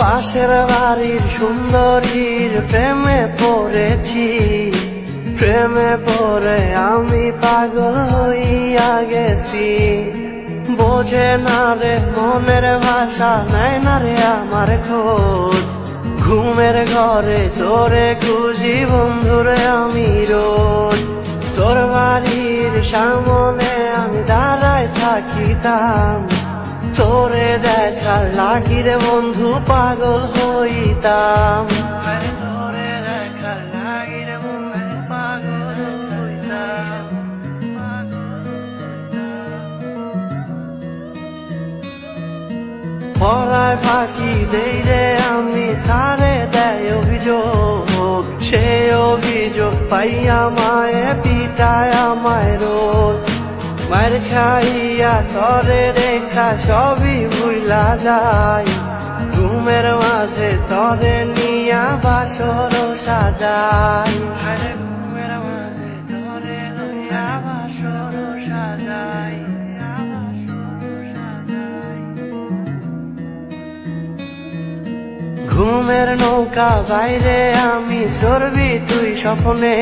পাশের বাড়ির সুন্দরীর প্রেমে পড়েছি, প্রেমে পড়ে আমি পাগল হইয়া গেছি। বোঝে না রে মনের ভাষা, নেয় না রে আমার খোঁজ। ঘুমের ঘরে তোরে খুঁজি বন্ধুরে আমি রোজ। তোর বাড়ির সামনে আমি দাঁড়ায় থাকিতাম, তোরে দেখার লাগি রে বন্ধু পাগল হইতাম। তোরে দেখার লাগি রে বন্ধু পাগল হইতাম। পড়ায় ফাঁকি দেই রে আমি, ছাড়ে দেয় অভিযোগ। সে অভিযোগ পাইয়া মায়ে পিটায় আমায় রোজ। মার খাইয়া তরে রেখা সবই ভুইলা যায়, ঘুমের মাঝে তরে নিয়া বাসর সাজাই। ঘুমের মাঝে তরে লইয়া বাসর সাজাই। ঘুমের নৌকা বাইরে আমি চড়বি তুই স্বপ্নে,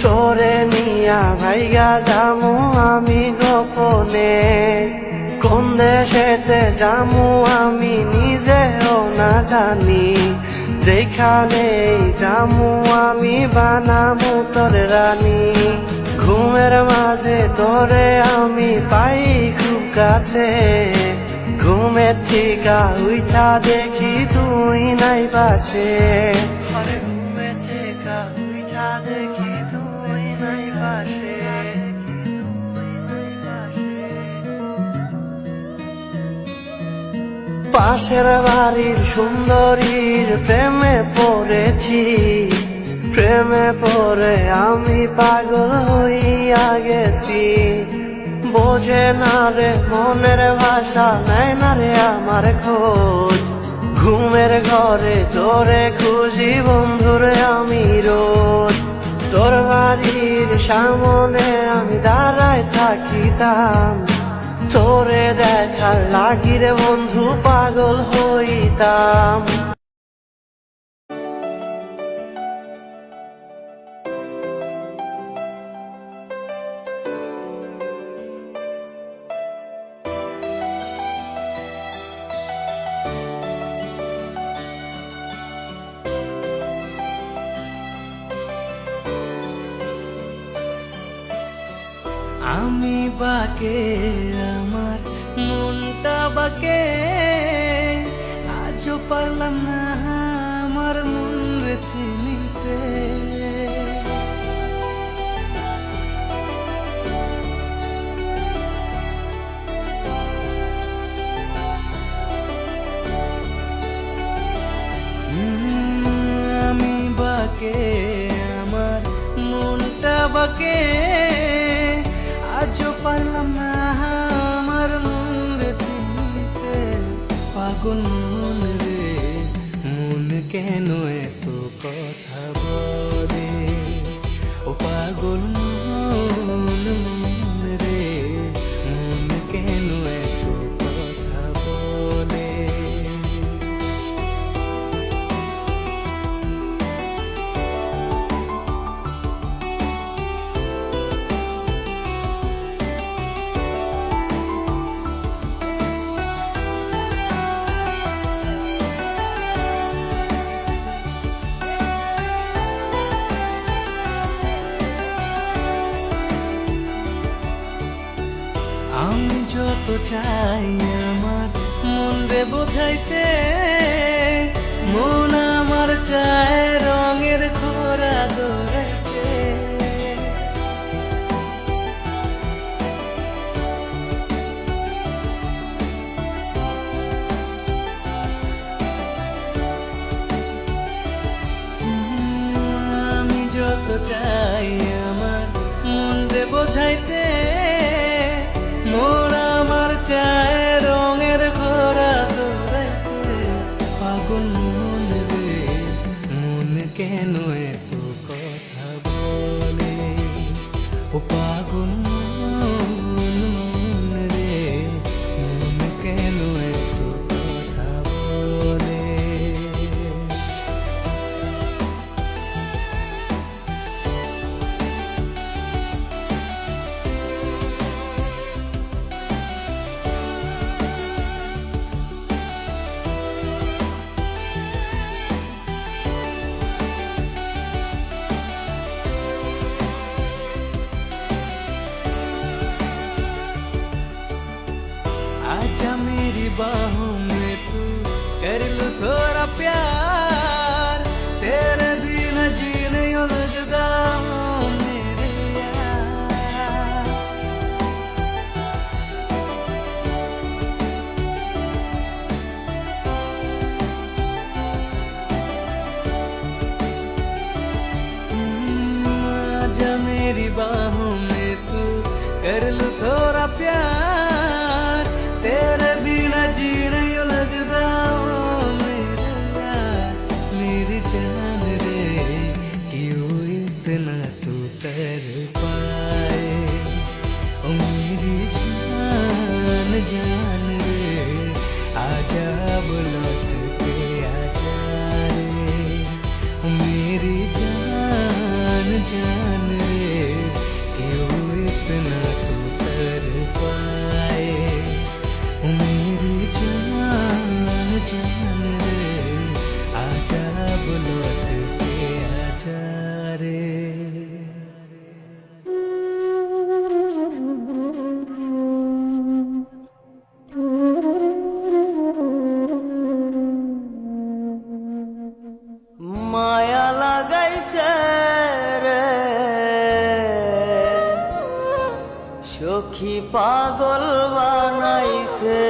তোরে নিয়া ভাইগা যামু আমি গোপনে। কোন দেশেতে যামু আমি নিজেও না জানি, যেখানে যামু আমি বানামু তোর রানী। ঘুমের মাঝে তোরে আমি পাই খুব কাছে, ঘুমের থিকা উঠা দেখি তুই নাই পাশে। ঘুমের থিকা উঠা দেখি তুই নাই পাশে। পাশের বাড়ির সুন্দরীর প্রেমে পড়েছি, প্রেমে পড়ে আমি পাগল হইয়া গেছি। বোঝে না রে মনের ভাষা, নেয় না রে আমার খোঁজ। ঘুমের ঘরে তোরে খুঁজি বন্ধুরে আমি রোজ। তোর বাড়ির সামনে আমি দাঁড়ায় থাকিতাম, তোরে দেখার লাগি রে বন্ধু পাগল হইতাম। আমি বাকে আমার মনটা বাকে, আজও পারলাম না আমার মন রে চিনিতে। আমি বাকে আমার মনটা বাকে, আজও পারলাম না আমার মন রে চিনতে। পাগল মন রে মন কেন এত কথা বলে, ও পাগল মন মন রে মন কেন এত কথা বলে। আমি যত চাই আমার মন রে বোঝাইতে, মন আমার চায় রঙের খোরা দৌড়াইতে। আমি যত চাই আমার মন রে বোঝাইতে, মোর আমার চায় রঙের ঘোরা দৌড়াইতে। পাগল মন রে মন কেন এত কথা বলে, ও পাগল মন রে মন কেন এত কথা বলে। आजा मेरी बाहों में तू कर लूं थोड़ा प्यार, तेरे बिना जी नहीं लगता मेरे यार। आजा मेरी बाहों में तू कर लूं थोड़ा प्यार, तेरे बिना जी नहीं लगता मेरे यार। मेरी जान रे क्यों इतना तू कर पाए, ओ मेरी जान जान रे आजा लौट के आजा रे, ओ मेरी जान जान रे क्यों इतना तू कर पाए, ओ मेरी जान जान रे आजा लौट के आजा रे। মায়া লাগাইছে রে সখী পাগল বানাইছে,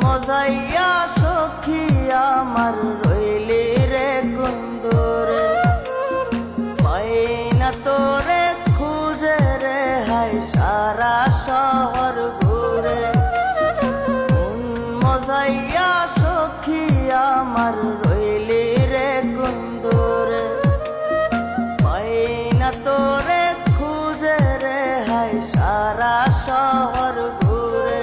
মজাইয়া সখী আমার রইলি রে কুন্দরে, পাই না তোরে খুঁজে রে হাই সারা শহর ঘুরে। মজাইয়া সখী আমার রইলি রে কুন্দরে, পাই না তোরে খুঁজে রে হাই সারা শহর ঘুরে।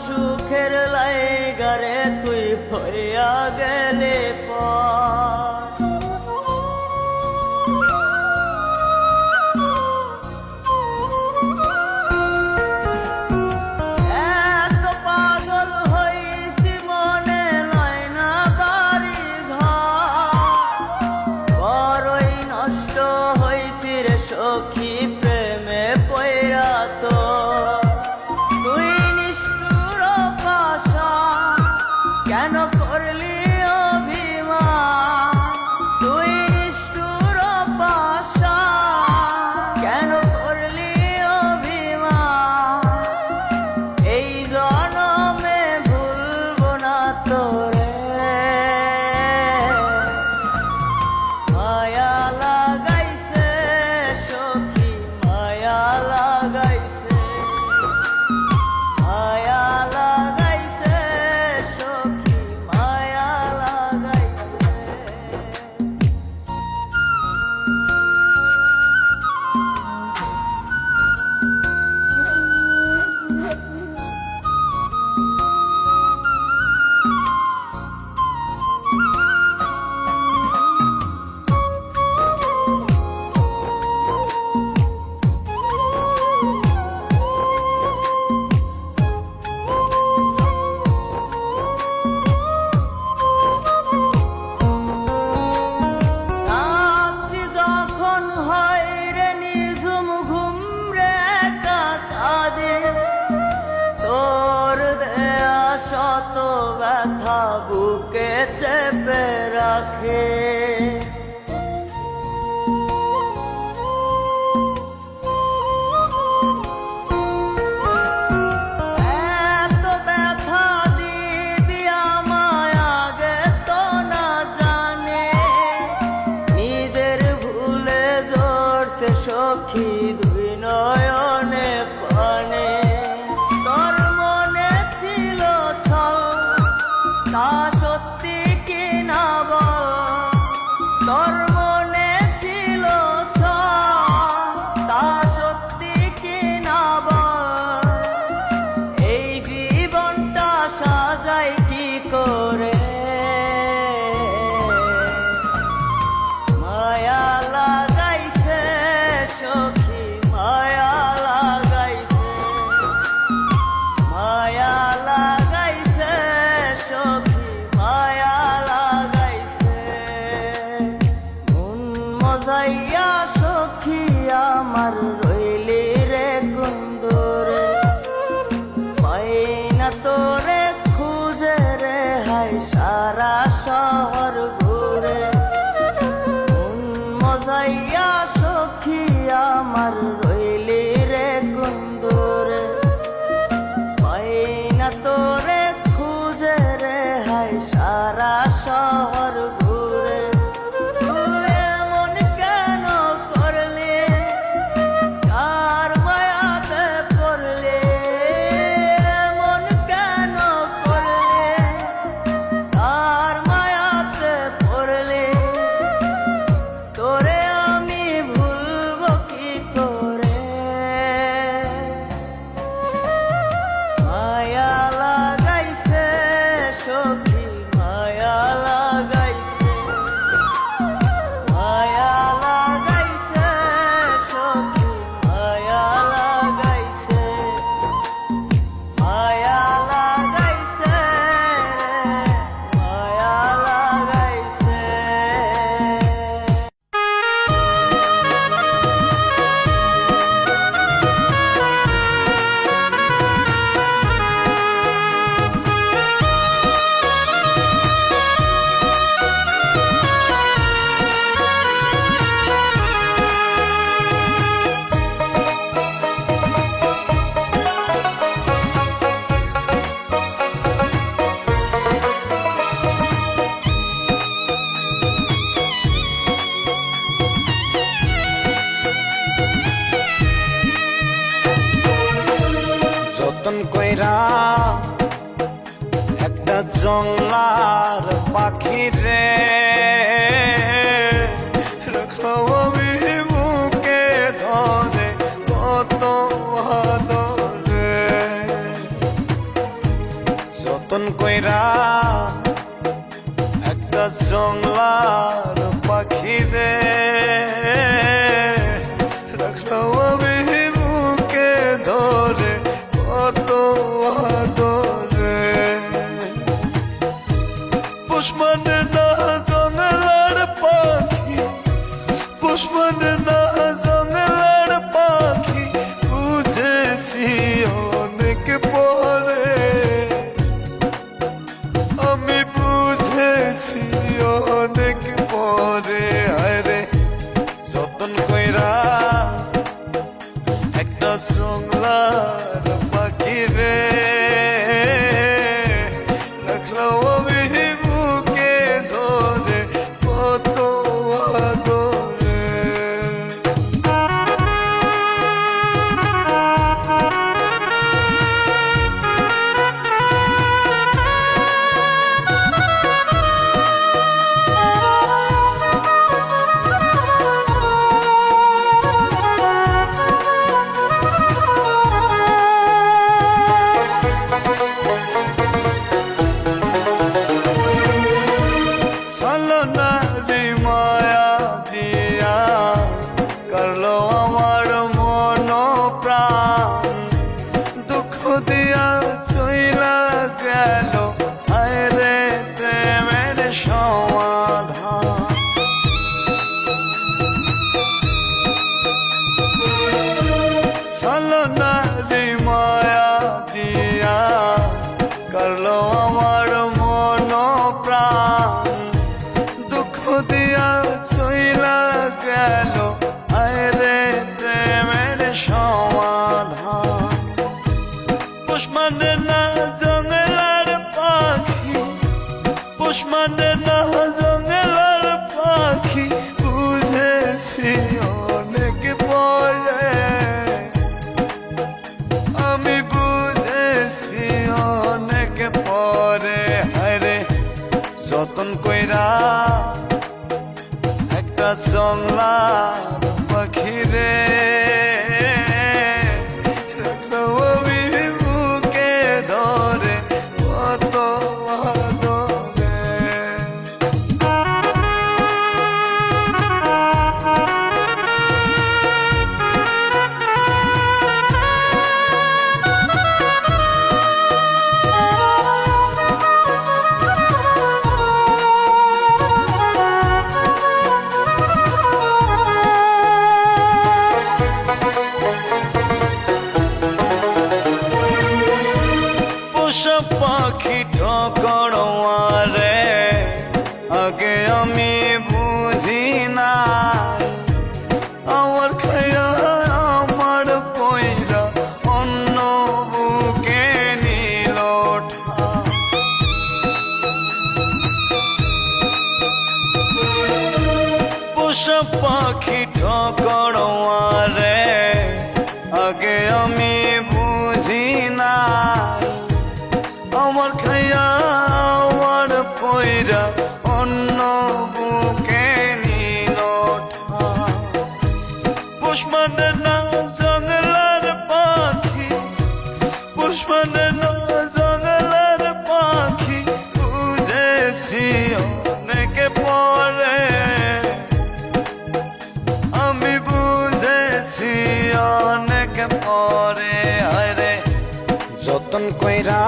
সুখের লাইগারে তুই হইয়া গেলে পর, এত পাগল হইছি মনে লয় না বাড়ি ঘর, বড়ই নষ্ট হইছি রে সখী প্রেমে পয়রা তো। কেন করলি ও দুই নয়নে পানে তোর মনে ছিল ছল তা সত্যি কি না বল তোর মনে ছিল ছল তা সত্যি কি না বল এই জীবনটা সাজাই কি করে মায়া লাগাইছে সখী মায়া লাগাইছে মায়া লাগাইছে সখী মায়া লাগাইছে মন মজাইয়া সখী আমার রইলি রে কুন্দরে পাই না তোরে খুঁজে রে হায় সারা শহর ঘুরে মন মজাইয়া সখী আমার রইলি রে কুন্দরে পাই না তোরে খুঁজে রে হায় সারা শহর ঘুরে তুই এমন কেন করলি কার মায়াতে পড়লি এমন কেন করলি কার মায়াতে পড়লি তোরে আমি ভুলব কি করে মায়া লাগাইছে সখী মায়া লাগাইছে মায়া লাগাইছে সখী মায়া লাগাইছে মায়া লাগাইছে মায়া লাগাইছে যতন কইরা একটা জংলার পাখি রে রাখলো আমি বুকে ধরে কত আদরে যতন কইরা একটা জংলার পাখি রে রাখলো আমি বুকে ধরে কত আদরে পুষ্পন না জংলার পাখি পুষ্পন না জংলার পাখি বুঝেছি অনেক পরে আমি বুঝেছি অনেক পরে আরে যতন কইরা একটা জংলার পাখি রে রাখলো আমি বুকে ধরে কত আদরে যতন কইরা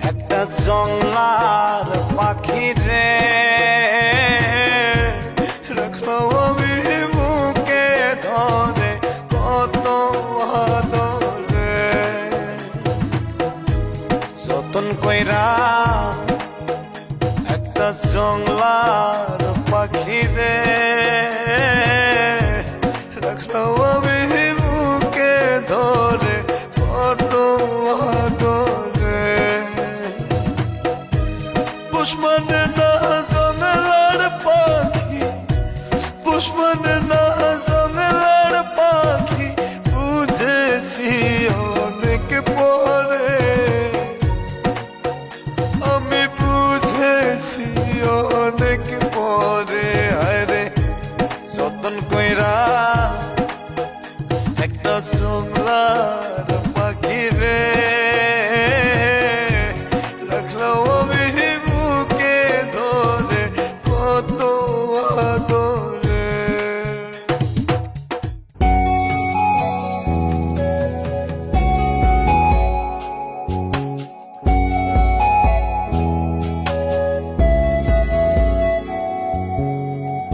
একটা জংলার পাখি রে রাখলাম আমি বুকে ধরে কত আদরে যতন কইরা একটা জংলার পাখি রে রাখলাম আমি বুকে ধরে কত আদরে পুষ্পনে না জঙ্গলার পাখি পুষ্পনে না জঙ্গলার পাখি বুঝেছি অনেক পরে আমি বুঝেছি অনেক পরে আরে যতন কইরা একটা জঙ্গলার পাখি রে রাখলাম আমি বুকে ধরে কত আদরে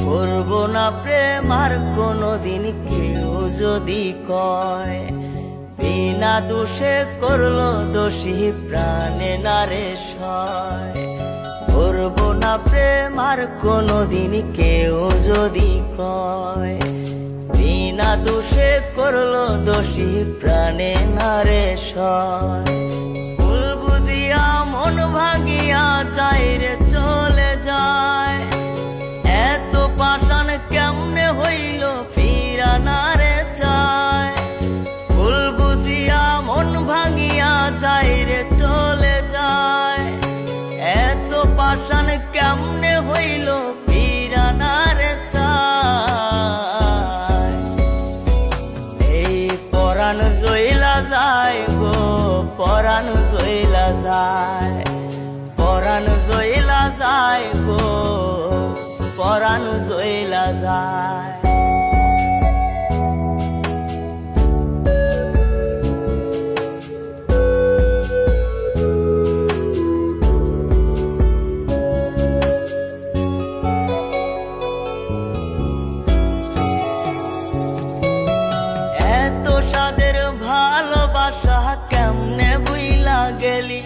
করবো না প্রেম আর কোনোদিন কেউ যদি কয় বিনা দোষে করলো দোষী প্রাণে নারে সয় করবো না প্রেম আর কোনোদিন কেউ যদি কয় বিনা দোষে করলো দোষী প্রাণে নারে সয় ভুল বুঝিয়া মন ভাঙিয়া চাইরে চলে যায় এত পাষাণ কেমনে হইল ফিরা না রে চায় ভুল বুঝিয়া মন ভাঙিয়া চাইরে চলে যায় এত পাষাণ কেমনে হইল ফিরা না রে চায় এই পরাণ জইলা যায় গো পরাণ জইলা যায় পরাণ জইলা যায় গো পরাণ জইলা যায় এত সাদের ভালোবাসা কেমনে বুইলা গেলি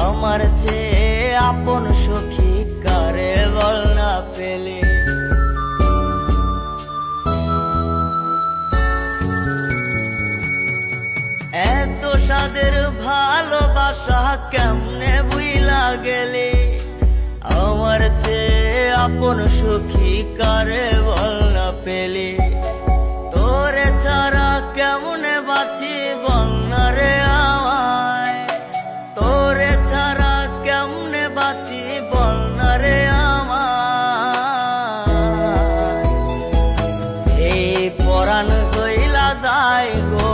আমার চেয়ে আপন সখী কারে বল না পেলে এত সাদের ভালোবাসা কেমনে বুইলা গেলে আমার চেয়ে আপন সখী কারে বল না পেলে তোরে ছাড়া কেমনে বাঁচি বল না রে আমায় তোরে ছাড়া কেমনে বাঁচি বল না রে আমায় এই পরাণ জইলা যায় গো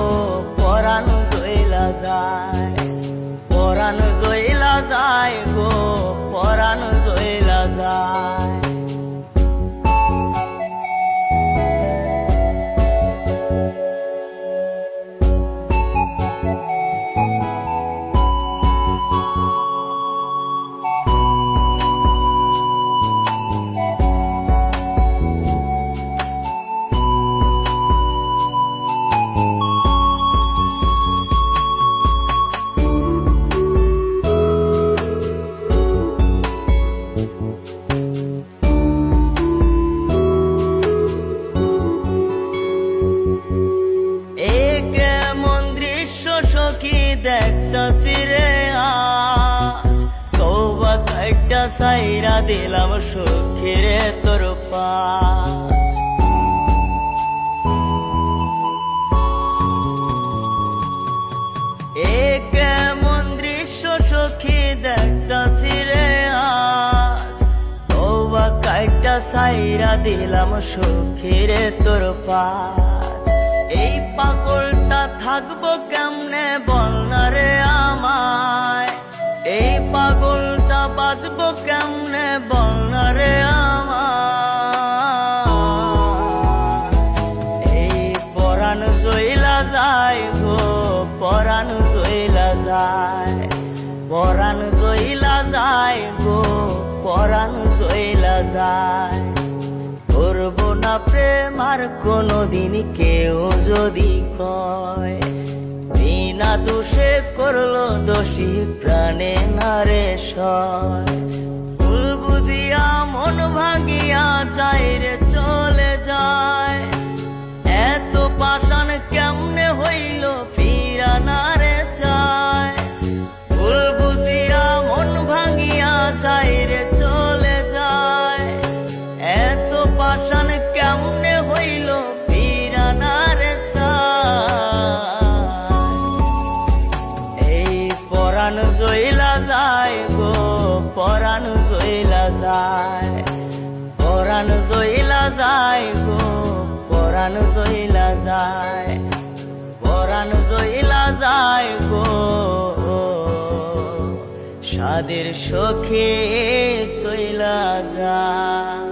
পরাণ জইলা যায় পরাণ জইলা যায় গো পরাণ জইলা যায় সখী দেখতাছি রে আজ তওবা কাইটা সাইরা দিলাম সখী রে তোর পাশ এ কেমন দৃশ্য সখী দেখতাছি রে আজ তওবা কাইটা সাইরা দিলাম সখী রে তোর পাশ এই পাগলটা থাকবো কেমনে বল না রে আমায় এই পাগলটা বাঁচবো কেমনে বল না রে আমায় এই পরাণ জইলা যায় গো পরাণ যায় গো পরাণ দইলা যায়। করব না প্রেম আর কোনোদিন কেউ যদি কয়, বিনা দোষে করলো দোষী প্রাণে নারে সয়। ভুল বুঝিয়া মন ভাঙিয়া যায় রে চলে যায়, এত পাষাণ কেমনে হইল ফিরা না রে চায়। ভুল বুঝিয়া মন ভাঙিয়া যায় রে চলে যায়, এত পাষাণ কেমনে হইল ফিরা না রে চায়। এই পরাণ দইলা যায় গো পরাণ দইলা যায়, পরাণ দইলা যায় গো পরাণ দইলা যায়, পরাণ দইলা যায় গো সাদের সখে চইলা যায়।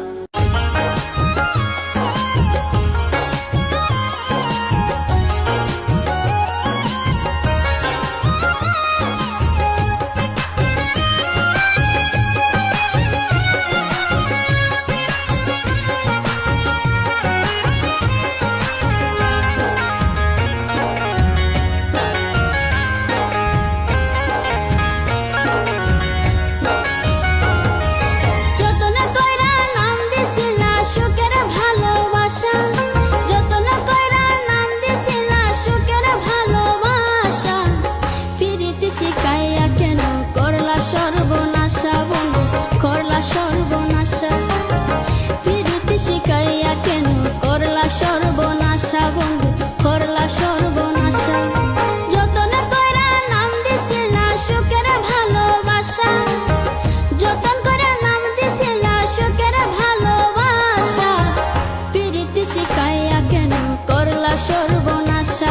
শিখাইয়া কেন করলা সর্বনাশা বন্ধু করলা সর্বনাশা, প্রীতি শিখাইয়া কেন করলা সর্বনাশা বন্ধু করলা সর্বনাশা। যতনে কইরা নাম দিছিলা সুখের ভালোবাসা, যতন করে নাম দিছিলা সুখের ভালোবাসা, প্রীতি শিখাইয়া কেন করলা সর্বনাশা।